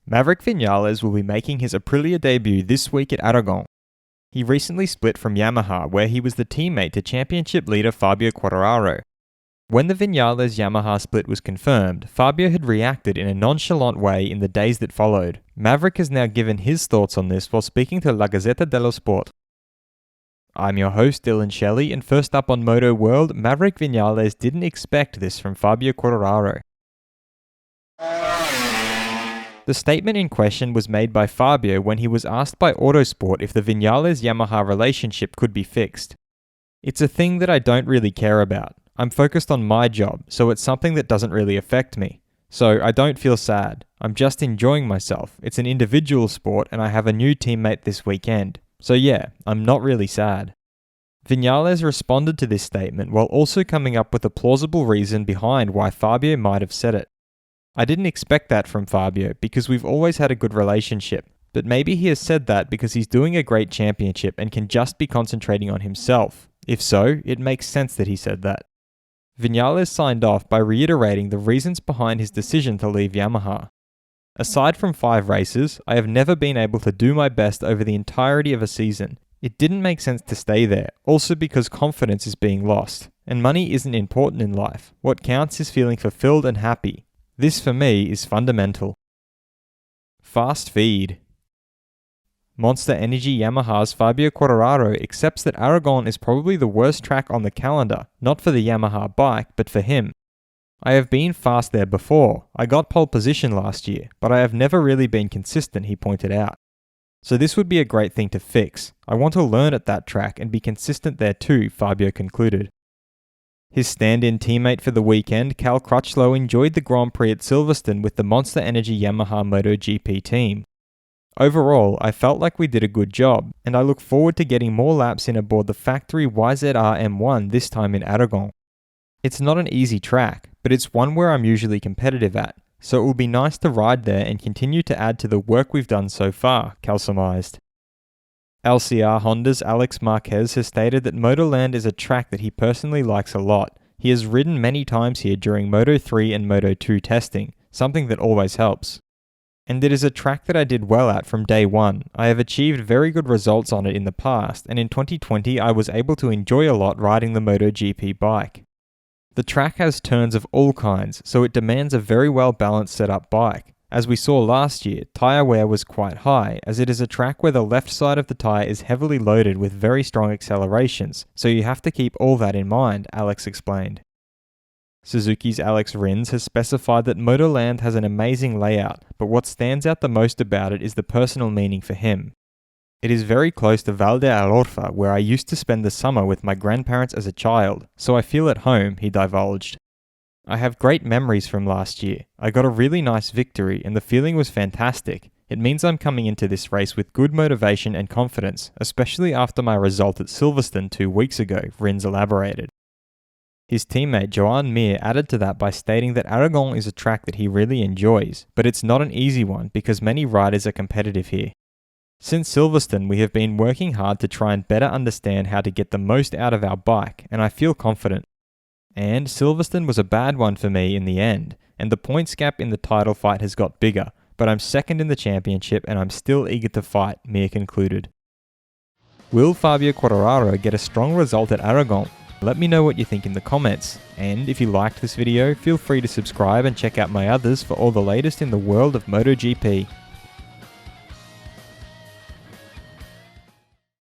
Maverick Vinales will be making his Aprilia debut this week at Aragón. He recently split from Yamaha, where he was the teammate to championship leader Fabio Quartararo. When the Vinales-Yamaha split was confirmed, Fabio had reacted in a nonchalant way in the days that followed. Maverick has now given his thoughts on this while speaking to La Gazzetta dello Sport. I'm your host Dillon Shelley, and first up on Moto World, Maverick Vinales didn't expect this from Fabio Quartararo. The statement in question was made by Fabio when he was asked by Autosport if the Vinales-Yamaha relationship could be fixed. "It's a thing that I don't really care about. I'm focused on my job, so it's something that doesn't really affect me. So I don't feel sad. I'm just enjoying myself. It's an individual sport and I have a new teammate this weekend. So yeah, I'm not really sad." Vinales responded to this statement while also coming up with a plausible reason behind why Fabio might have said it. "I didn't expect that from Fabio because we've always had a good relationship, but maybe he has said that because he's doing a great championship and can just be concentrating on himself. If so, it makes sense that he said that." Vinales signed off by reiterating the reasons behind his decision to leave Yamaha. "Aside from 5 races, I have never been able to do my best over the entirety of a season. It didn't make sense to stay there, also because confidence is being lost. And money isn't important in life. What counts is feeling fulfilled and happy. This for me is fundamental." Fast feed. Monster Energy Yamaha's Fabio Quartararo accepts that Aragón is probably the worst track on the calendar, not for the Yamaha bike, but for him. "I have been fast there before. I got pole position last year, but I have never really been consistent," he pointed out. "So this would be a great thing to fix. I want to learn at that track and be consistent there too," Fabio concluded. His stand-in teammate for the weekend, Cal Crutchlow, enjoyed the Grand Prix at Silverstone with the Monster Energy Yamaha MotoGP team. "Overall, I felt like we did a good job, and I look forward to getting more laps in aboard the factory YZR M1 this time in Aragón. It's not an easy track, but it's one where I'm usually competitive at, so it will be nice to ride there and continue to add to the work we've done so far," Cal surmised. LCR Honda's Alex Marquez has stated that Motoland is a track that he personally likes a lot. He has ridden many times here during Moto3 and Moto2 testing, something that always helps. "And it is a track that I did well at from day one. I have achieved very good results on it in the past, and in 2020 I was able to enjoy a lot riding the MotoGP bike. The track has turns of all kinds, so it demands a very well balanced setup bike. As we saw last year, tyre wear was quite high, as it is a track where the left side of the tyre is heavily loaded with very strong accelerations, so you have to keep all that in mind," Alex explained. Suzuki's Alex Rins has specified that Motoland has an amazing layout, but what stands out the most about it is the personal meaning for him. "It is very close to Val d'Alorfa, where I used to spend the summer with my grandparents as a child, so I feel at home," he divulged. "I have great memories from last year. I got a really nice victory and the feeling was fantastic. It means I'm coming into this race with good motivation and confidence, especially after my result at Silverstone 2 weeks ago," Rins elaborated. His teammate Joan Mir added to that by stating that Aragón is a track that he really enjoys, but it's not an easy one because many riders are competitive here. "Since Silverstone, we have been working hard to try and better understand how to get the most out of our bike, and I feel confident. And Silverstone was a bad one for me in the end, and the points gap in the title fight has got bigger, but I'm second in the championship and I'm still eager to fight," Mir concluded. Will Fabio Quartararo get a strong result at Aragón? Let me know what you think in the comments, and if you liked this video, feel free to subscribe and check out my others for all the latest in the world of MotoGP.